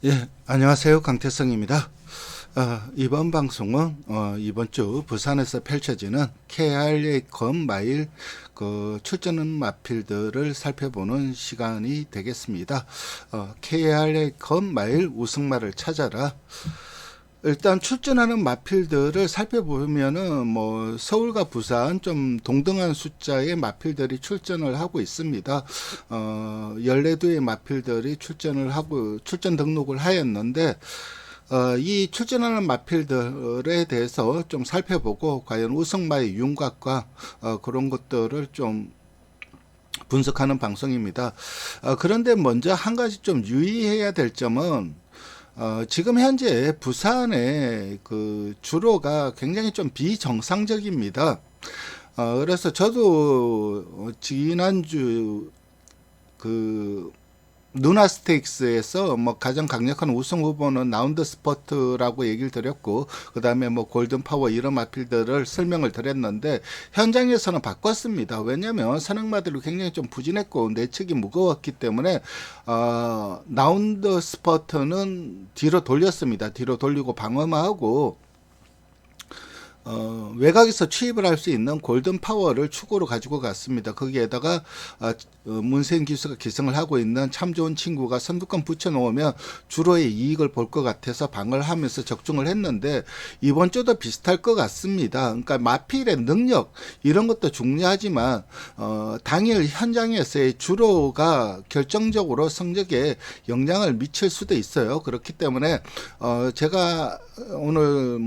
예, 안녕하세요. 강태성입니다. 이번 방송은 이번 주 부산에서 펼쳐지는 KRA 마일 출전 마필들을 살펴보는 시간이 되겠습니다. KRA 마일 우승마를 찾아라. 일단 출전하는 마필들을 살펴보면은 서울과 부산 좀 동등한 숫자의 마필들이 출전을 하고 있습니다. 14개의 마필들이 출전 등록을 하였는데 이 출전하는 마필들에 대해서 좀 살펴보고 과연 우승마의 윤곽과 그런 것들을 좀 분석하는 방송입니다. 그런데 먼저 한 가지 좀 유의해야 될 점은 지금 현재 부산의 주로가 굉장히 좀 비정상적입니다. 그래서 저도 지난주 누나 스테이크스에서 가장 강력한 우승 후보는 라운드 스퍼트라고 얘기를 드렸고, 그 다음에 골든 파워 이런 마필들을 설명을 드렸는데, 현장에서는 바꿨습니다. 왜냐면 선행마들이 굉장히 좀 부진했고 내측이 무거웠기 때문에 라운드 스퍼트는 뒤로 돌렸습니다. 뒤로 돌리고 방어만 하고 외곽에서 취입을 할 수 있는 골든 파워를 축으로 가지고 갔습니다. 거기에다가 문세인 기수가 기승을 하고 있는 참 좋은 친구가 선두권 붙여놓으면 주로의 이익을 볼 것 같아서 방어를 하면서 적중을 했는데, 이번 주도 비슷할 것 같습니다. 그러니까 마필의 능력 이런 것도 중요하지만 당일 현장에서의 주로가 결정적으로 성적에 영향을 미칠 수도 있어요. 그렇기 때문에 제가 오늘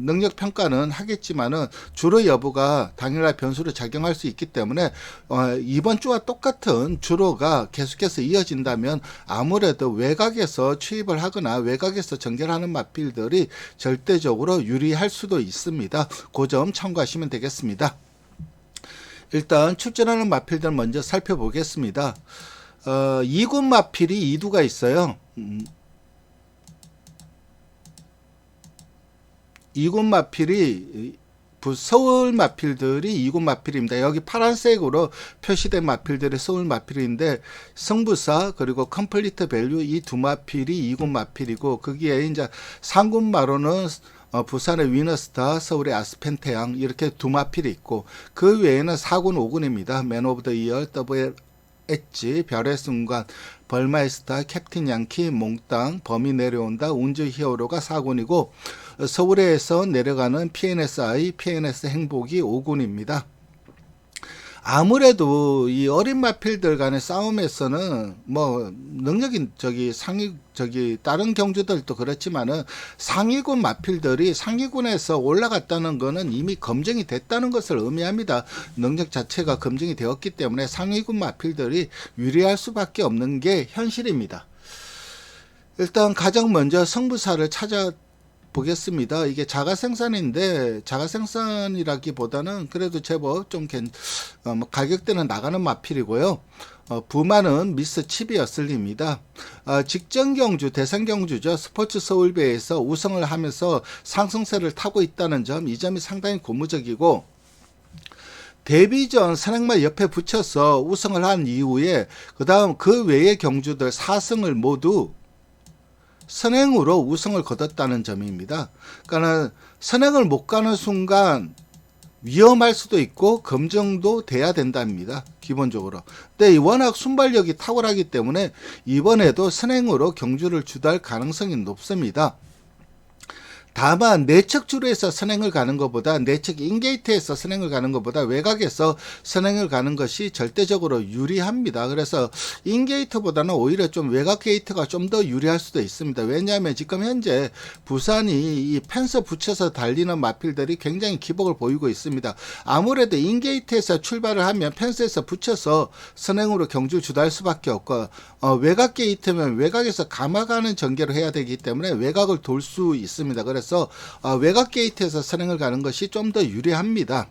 능력 평가는 하겠지만은 주로 여부가 당일날 변수로 작용할 수 있기 때문에 이번 주와 똑같은 주로가 계속해서 이어진다면 아무래도 외곽에서 취입을 하거나 외곽에서 전개하는 마필들이 절대적으로 유리할 수도 있습니다. 그 점 참고하시면 되겠습니다. 일단 출전하는 마필들 먼저 살펴보겠습니다. 2군 마필이 2두가 있어요. 2군 마필이 서울 마필들이 2군 마필입니다. 여기 파란색으로 표시된 마필들이 서울 마필인데, 성부사 그리고 컴플리트 밸류 이 두 마필이 2군 마필이고, 거기에 이제 3군 마로는 부산의 위너스타, 서울의 아스펜태양 이렇게 두 마필이 있고, 그 외에는 4군 5군입니다. 맨 오브 더 이어, 더블 엣지, 별의 순간, 벌마의 스타, 캡틴 양키, 몽땅, 범이 내려온다, 운즈 히어로가 4군이고, 서울에서 내려가는 PNSI, PNS 행복이 5군입니다. 아무래도 이 어린 마필들 간의 싸움에서는 능력이 다른 경주들도 그렇지만은 상위군 마필들이 상위군에서 올라갔다는 거는 이미 검증이 됐다는 것을 의미합니다. 능력 자체가 검증이 되었기 때문에 상위군 마필들이 유리할 수밖에 없는 게 현실입니다. 일단 가장 먼저 성부사를 보겠습니다. 이게 자가생산인데, 자가생산이라기보다는 그래도 제법 좀 가격대는 나가는 마필이고요. 부마는 미스 칩이었을립니다. 직전 경주, 대선 경주죠. 스포츠 서울배에서 우승을 하면서 상승세를 타고 있다는 점, 이 점이 상당히 고무적이고, 데뷔 전 선행마 옆에 붙여서 우승을 한 이후에 그 다음 그 외의 경주들 4승을 모두 선행으로 우승을 거뒀다는 점입니다. 그러니까 선행을 못 가는 순간 위험할 수도 있고 검증도 돼야 된답니다. 기본적으로. 근데 워낙 순발력이 탁월하기 때문에 이번에도 선행으로 경주를 주도할 가능성이 높습니다. 다만 내측 주로에서 선행을 가는 것보다, 내측 인게이트에서 선행을 가는 것보다 외곽에서 선행을 가는 것이 절대적으로 유리합니다. 그래서 인게이트보다는 오히려 좀 외곽 게이트가 좀 더 유리할 수도 있습니다. 왜냐하면 지금 현재 부산이 이 펜스 붙여서 달리는 마필들이 굉장히 기복을 보이고 있습니다. 아무래도 인게이트에서 출발을 하면 펜스에서 붙여서 선행으로 경주 주도할 수밖에 없고, 외곽 게이트면 외곽에서 감아가는 전개를 해야 되기 때문에 외곽을 돌 수 있습니다. 그래서 외곽 게이트에서 선행을 가는 것이 좀 더 유리합니다.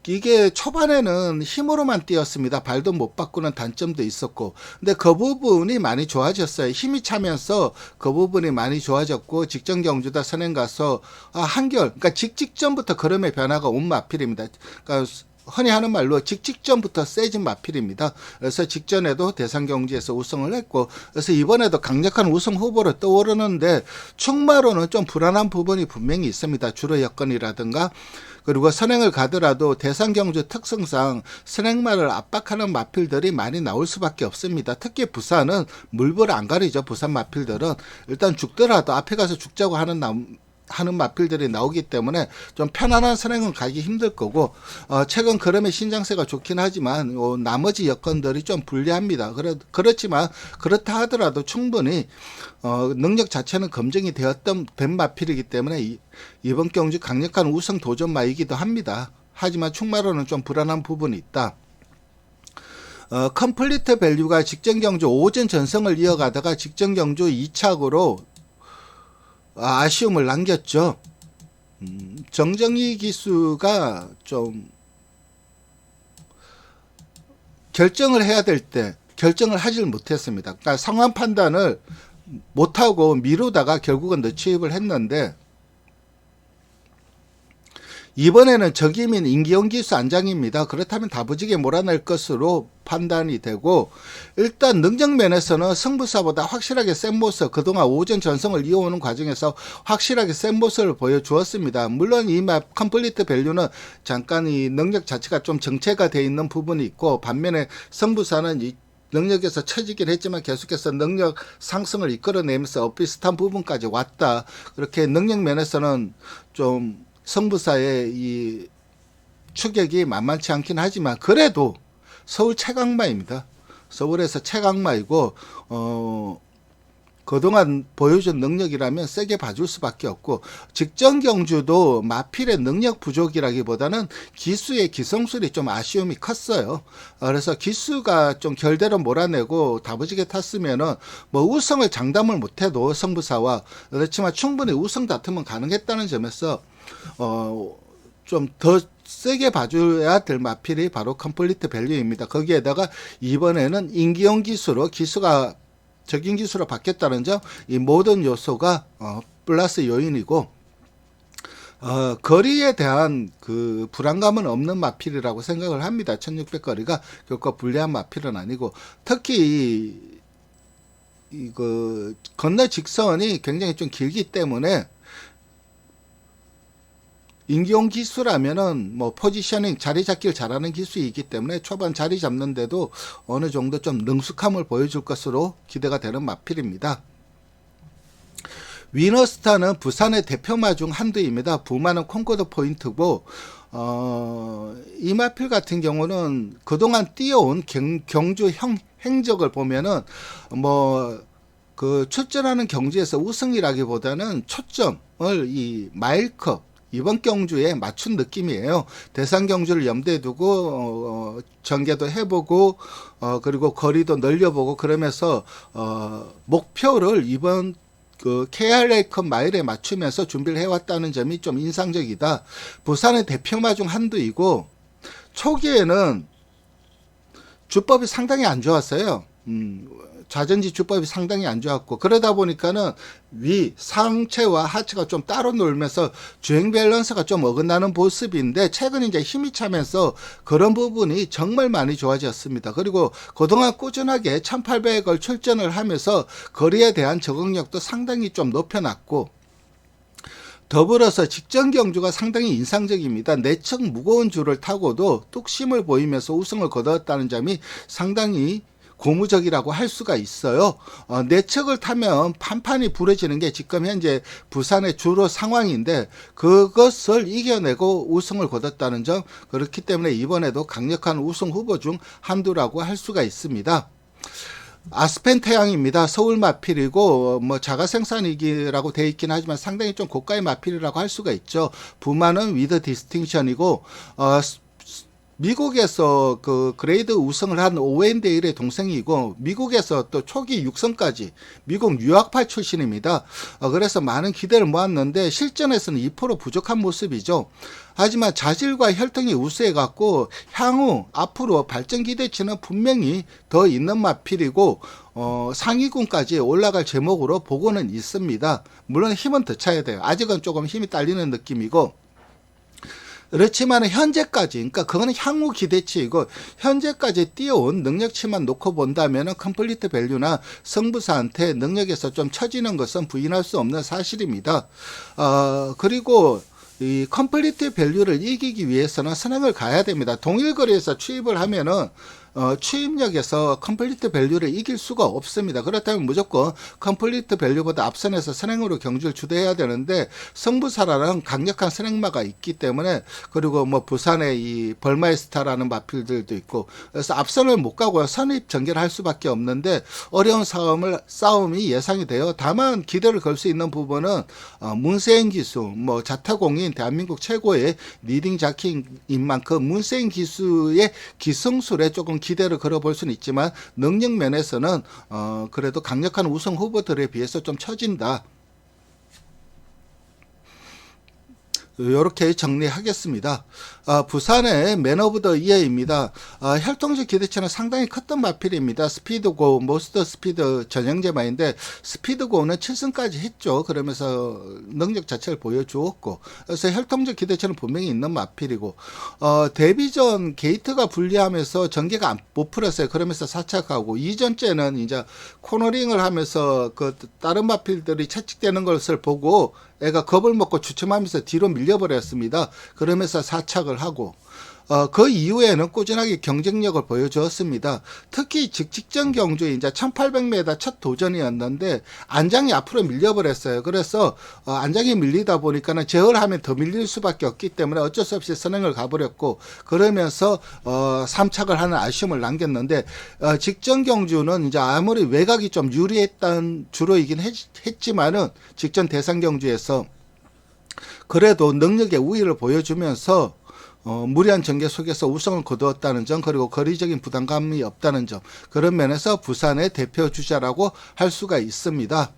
이게 초반에는 힘으로만 뛰었습니다. 발도 못 바꾸는 단점도 있었고, 근데 그 부분이 많이 좋아졌어요. 힘이 차면서 그 부분이 많이 좋아졌고, 직전 경주다 선행 가서 그러니까 직전부터 걸음의 변화가 온 마필입니다. 그러니까 흔히 하는 말로 직전부터 세진 마필입니다. 그래서 직전에도 대상경주에서 우승을 했고, 그래서 이번에도 강력한 우승 후보로 떠오르는데 충마로는 좀 불안한 부분이 분명히 있습니다. 주로 여건이라든가, 그리고 선행을 가더라도 대상경주 특성상 선행마를 압박하는 마필들이 많이 나올 수밖에 없습니다. 특히 부산은 물불 안 가리죠. 부산 마필들은 일단 죽더라도 앞에 가서 죽자고 하는 마필들이 나오기 때문에 좀 편안한 선행은 가기 힘들 거고, 최근 그럼의 신장세가 좋긴 하지만 나머지 여건들이 좀 불리합니다. 그렇지만 그렇다 하더라도 충분히 능력 자체는 검증이 된 마필이기 때문에 이번 경주 강력한 우승 도전마이기도 합니다. 하지만 충마로는 좀 불안한 부분이 있다. 컴플리트 밸류가 직전 경주 오전 전승을 이어가다가 직전 경주 2착으로 아쉬움을 남겼죠. 정정희 기수가 좀 결정을 해야 될 때 결정을 하질 못했습니다. 그러니까 상황 판단을 못하고 미루다가 결국은 늦추입을 했는데, 이번에는 적임인 임기영 기수 안장입니다. 그렇다면 다부지게 몰아낼 것으로 판단이 되고, 일단 능력면에서는 승부사보다 확실하게 센 모습, 그동안 오전 전승을 이어오는 과정에서 확실하게 센 모습을 보여주었습니다. 물론 이 맵 컴플리트 밸류는 잠깐 이 능력 자체가 좀 정체가 되어 있는 부분이 있고, 반면에 승부사는 이 능력에서 처지긴 했지만 계속해서 능력 상승을 이끌어내면서 엇비슷한 부분까지 왔다. 그렇게 능력 면에서는 좀 승부사의 이 추격이 만만치 않긴 하지만 그래도 서울 최강마입니다. 서울에서 최강마이고 그동안 보여준 능력이라면 세게 봐줄 수밖에 없고, 직전 경주도 마필의 능력 부족이라기보다는 기수의 기성술이 좀 아쉬움이 컸어요. 그래서 기수가 좀 결대로 몰아내고 다부지게 탔으면은 뭐 우승을 장담을 못해도 승부사와, 그렇지만 충분히 우승 다툼은 가능했다는 점에서 좀 더 세게 봐줘야 될 마필이 바로 컴플리트 밸류입니다. 거기에다가 이번에는 임기영 기수로 기수가 적인 기수로 바뀌었다는 점, 이 모든 요소가 플러스 요인이고, 거리에 대한 그 불안감은 없는 마필이라고 생각을 합니다. 1600 거리가 결코 불리한 마필은 아니고, 특히 이거 건너 직선이 굉장히 좀 길기 때문에 임기용 기수라면은 뭐 포지셔닝 자리 잡기를 잘하는 기수이기 때문에 초반 자리 잡는데도 어느 정도 좀 능숙함을 보여줄 것으로 기대가 되는 마필입니다. 위너스타는 부산의 대표마 중 한두입니다. 부마는 콩코드 포인트고, 이 마필 같은 경우는 그동안 뛰어온 경주 행적을 보면은 그 출전하는 경주에서 우승이라기보다는 초점을 이 마일컵 이번 경주에 맞춘 느낌이에요. 대상 경주를 염두에 두고 전개도 해보고 그리고 거리도 늘려보고 그러면서 목표를 이번 그 KRA컵 마일에 맞추면서 준비를 해왔다는 점이 좀 인상적이다. 부산의 대표마 중 한두이고, 초기에는 주법이 상당히 안 좋았어요. 좌전지 주법이 상당히 안 좋았고, 그러다 보니까는 상체와 하체가 좀 따로 놀면서 주행 밸런스가 좀 어긋나는 모습인데, 최근 이제 힘이 차면서 그런 부분이 정말 많이 좋아졌습니다. 그리고 그동안 꾸준하게 1800을 출전을 하면서 거리에 대한 적응력도 상당히 좀 높여놨고, 더불어서 직전 경주가 상당히 인상적입니다. 내측 무거운 줄을 타고도 뚝심을 보이면서 우승을 거두었다는 점이 상당히 고무적이라고 할 수가 있어요. 내측을 타면 판판이 부러지는 게 지금 현재 부산의 주로 상황인데, 그것을 이겨내고 우승을 거뒀다는 점, 그렇기 때문에 이번에도 강력한 우승 후보 중 한두라고 할 수가 있습니다. 아스펜 태양입니다. 서울 마필이고 뭐 자가 생산이기라고 되어 있긴 하지만 상당히 좀 고가의 마필이라고 할 수가 있죠. 부마는 위드 디스팅션이고, 미국에서 그 그레이드 우승을 한 오웬 데일의 동생이고, 미국에서 또 초기 6승까지 미국 유학파 출신입니다. 그래서 많은 기대를 모았는데 실전에서는 2% 부족한 모습이죠. 하지만 자질과 혈통이 우수해갖고 향후 앞으로 발전 기대치는 분명히 더 있는 마필이고, 상위군까지 올라갈 제목으로 보고는 있습니다. 물론 힘은 더 차야 돼요. 아직은 조금 힘이 딸리는 느낌이고, 그렇지만 현재까지, 그러니까 그거는 향후 기대치이고 현재까지 뛰어온 능력치만 놓고 본다면은 컴플리트 밸류나 승부사한테 능력에서 좀 처지는 것은 부인할 수 없는 사실입니다. 그리고 이 컴플리트 밸류를 이기기 위해서는 선행을 가야 됩니다. 동일 거리에서 추입을 하면은 추입력에서 컴플리트 밸류를 이길 수가 없습니다. 그렇다면 무조건 컴플리트 밸류보다 앞선에서 선행으로 경주를 주도해야 되는데 승부사라는 강력한 선행마가 있기 때문에, 그리고 뭐 부산의 이 벌마이스타라는 마필들도 있고, 그래서 앞선을 못 가고요. 선입 전개를 할 수밖에 없는데 어려운 싸움이 예상이 돼요. 다만 기대를 걸 수 있는 부분은 문세인 기수, 뭐 자타공인 대한민국 최고의 리딩 자키인 만큼 문세인 기수의 기승술에 조금 기대를 걸어볼 수는 있지만 능력 면에서는 그래도 강력한 우승 후보들에 비해서 좀 처진다. 이렇게 정리하겠습니다. 부산의 맨 오브 더 이어입니다. 혈통적 기대치는 상당히 컸던 마필입니다. 스피드고, 모스터 스피드 전형제마인데 스피드고는 7승까지 했죠. 그러면서 능력 자체를 보여주었고, 그래서 혈통적 기대치는 분명히 있는 마필이고, 데뷔전 게이트가 불리하면서 전개가 못 풀었어요. 그러면서 사착하고, 이전째는 이제 코너링을 하면서 그 다른 마필들이 채찍되는 것을 보고 애가 겁을 먹고 주춤하면서 뒤로 밀려버렸습니다. 그러면서 사착을 하고, 그 이후에는 꾸준하게 경쟁력을 보여주었습니다. 특히 직전 경주에 이제 1800m 첫 도전이었는데 안장이 앞으로 밀려버렸어요. 그래서 안장이 밀리다 보니까는 제어하면 더 밀릴 수밖에 없기 때문에 어쩔 수 없이 선행을 가버렸고, 그러면서 3착을 하는 아쉬움을 남겼는데, 직전 경주는 이제 아무리 외곽이 좀 유리했던 주로이긴 했지만은 직전 대상 경주에서 그래도 능력의 우위를 보여주면서 무리한 전개 속에서 우승을 거두었다는 점, 그리고 거리적인 부담감이 없다는 점, 그런 면에서 부산의 대표 주자라고 할 수가 있습니다.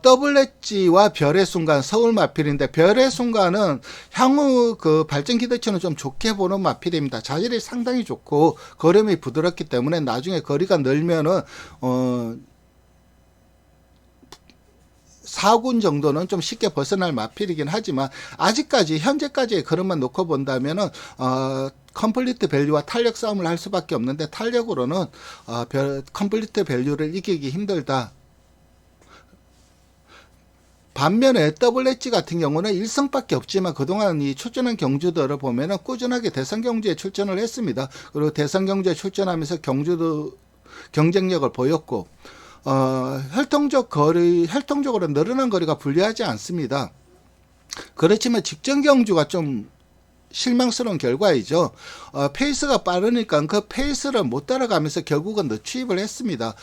더블 엣지와 별의 순간, 서울 마필인데, 별의 순간은 향후 그 발전 기대치는 좀 좋게 보는 마필입니다. 자질이 상당히 좋고 걸음이 부드럽기 때문에 나중에 거리가 늘면은 4군 정도는 좀 쉽게 벗어날 마필이긴 하지만 아직까지 현재까지의 걸음만 놓고 본다면은 컴플리트 밸류와 탄력 싸움을 할 수밖에 없는데, 탄력으로는 컴플리트 밸류를 이기기 힘들다. 반면에 더블 엣지 같은 경우는 1승밖에 없지만 그동안 이 출전한 경주들을 보면은 꾸준하게 대상 경주에 출전을 했습니다. 그리고 대상 경주에 출전하면서 경주도 경쟁력을 보였고, 혈통적으로 늘어난 거리가 불리하지 않습니다. 그렇지만 직전 경주가 좀 실망스러운 결과이죠. 페이스가 빠르니까 그 페이스를 못 따라가면서 결국은 늦추입을 했습니다.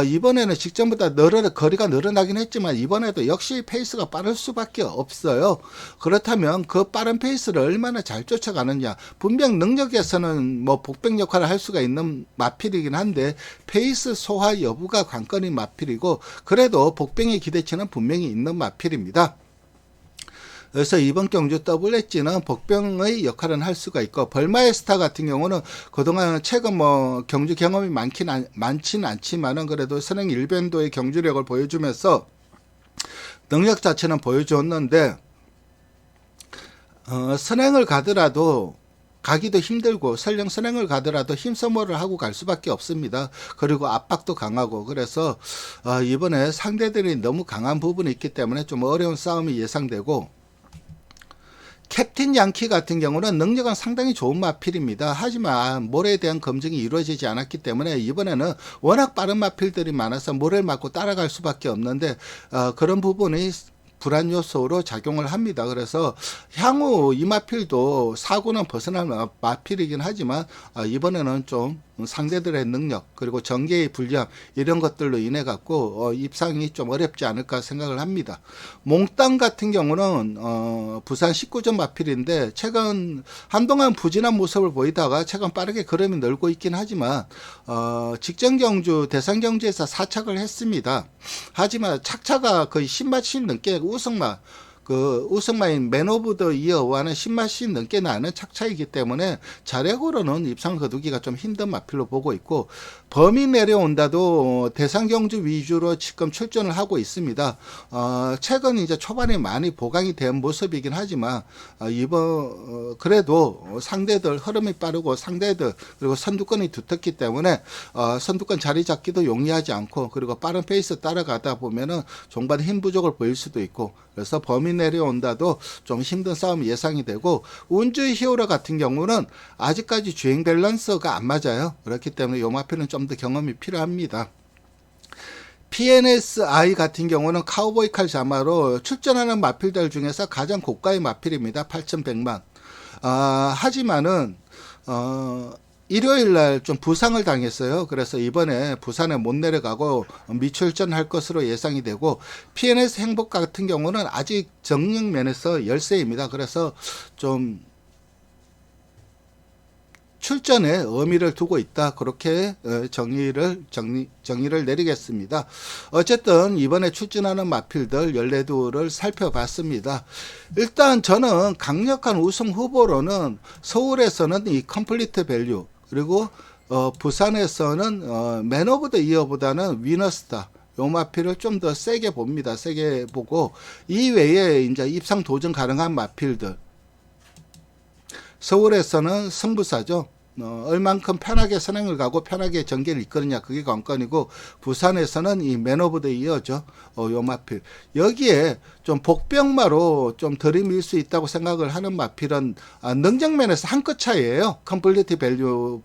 이번에는 직전보다 거리가 늘어나긴 했지만 이번에도 역시 페이스가 빠를 수밖에 없어요. 그렇다면 그 빠른 페이스를 얼마나 잘 쫓아가느냐. 분명 능력에서는 뭐 복병 역할을 할 수가 있는 마필이긴 한데 페이스 소화 여부가 관건인 마필이고, 그래도 복병의 기대치는 분명히 있는 마필입니다. 그래서 이번 경주 더블 엣지는 복병의 역할은 할 수가 있고, 벌마의 스타 같은 경우는 그동안 최근 뭐 경주 경험이 많지는 않지만은 그래도 선행 일변도의 경주력을 보여주면서 능력 자체는 보여줬는데, 선행을 가더라도 가기도 힘들고 설령 선행을 가더라도 힘소모를 하고 갈 수밖에 없습니다. 그리고 압박도 강하고, 그래서 이번에 상대들이 너무 강한 부분이 있기 때문에 좀 어려운 싸움이 예상되고, 캡틴 양키 같은 경우는 능력은 상당히 좋은 마필입니다. 하지만 모래에 대한 검증이 이루어지지 않았기 때문에 이번에는 워낙 빠른 마필들이 많아서 모래를 맞고 따라갈 수밖에 없는데, 그런 부분이 불안 요소로 작용을 합니다. 그래서 향후 이 마필도 사고는 벗어날 마필이긴 하지만 이번에는 좀 상대들의 능력, 그리고 전개의 불리함, 이런 것들로 인해 갖고 입상이 좀 어렵지 않을까 생각을 합니다. 몽땅 같은 경우는 부산 19점 마필인데 최근 한동안 부진한 모습을 보이다가 최근 빠르게 걸음이 늘고 있긴 하지만 직전 경주 대상 경주에서 사착을 했습니다. 하지만 착차가 거의 10마칠 넘게 우승마, 그 우승마인 맨 오브 더 이어와는 10마씩 넘게 나는 착차이기 때문에 자력으로는 입상 거두기가 좀 힘든 마필로 보고 있고, 범위 내려온다도 대상 경주 위주로 지금 출전을 하고 있습니다. 최근 이제 초반에 많이 보강이 된 모습이긴 하지만 그래도 상대들 흐름이 빠르고 상대들 그리고 선두권이 두텁기 때문에 선두권 자리 잡기도 용이하지 않고, 그리고 빠른 페이스 따라가다 보면은 종반에 힘 부족을 보일 수도 있고, 그래서 범위 내려온다도 좀 힘든 싸움이 예상이 되고, 운주의 히어로 같은 경우는 아직까지 주행 밸런스가 안 맞아요. 그렇기 때문에 요 마필은 좀 더 경험이 필요합니다. PNSI 같은 경우는 카우보이 칼 자마로 출전하는 마필들 중에서 가장 고가의 마필입니다. 8,100만. 하지만은 일요일 날 좀 부상을 당했어요. 그래서 이번에 부산에 못 내려가고 미출전할 것으로 예상이 되고, PNS 행복 같은 경우는 아직 정력 면에서 열세입니다. 그래서 좀 출전에 의미를 두고 있다. 그렇게 정의를 내리겠습니다. 어쨌든 이번에 출전하는 마필들 14두를 살펴봤습니다. 일단 저는 강력한 우승 후보로는 서울에서는 이 컴플리트 밸류, 그리고 부산에서는 맨 오브 더 이어보다는 위너스타, 요 마필을 좀 더 세게 봅니다. 세게 보고, 이외에 이제 입상 도전 가능한 마필들, 서울에서는 승부사죠. 얼만큼 편하게 선행을 가고 편하게 전개를 이끌느냐, 그게 관건이고, 부산에서는 이 맨 오브 더 이어죠. 요 마필. 여기에 좀 복병마로 좀 들이밀 수 있다고 생각을 하는 마필은 능력면에서 한 끗 차이예요. 컴플리트 밸류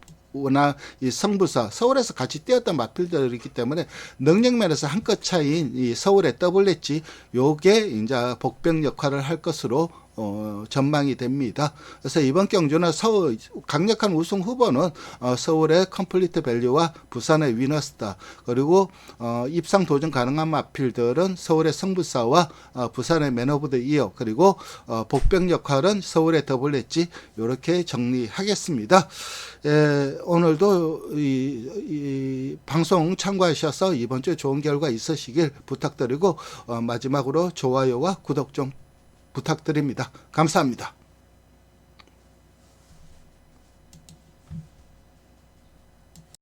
나 이 승부사, 서울에서 같이 뛰었던 마필들이기 때문에 능력면에서 한 끗 차이인 이 서울의 더블 엣지, 요게 이제 복병 역할을 할 것으로 전망이 됩니다. 그래서 이번 경주는 강력한 우승 후보는 서울의 컴플리트 밸류와 부산의 위너스타, 그리고 입상 도전 가능한 마필들은 서울의 승부사와 부산의 맨 오브 더 이어, 그리고 복병 역할은 서울의 더블 엣지, 이렇게 정리하겠습니다. 오늘도 이 방송 참고하셔서 이번 주에 좋은 결과 있으시길 부탁드리고, 마지막으로 좋아요와 구독 좀 부탁드립니다. 감사합니다.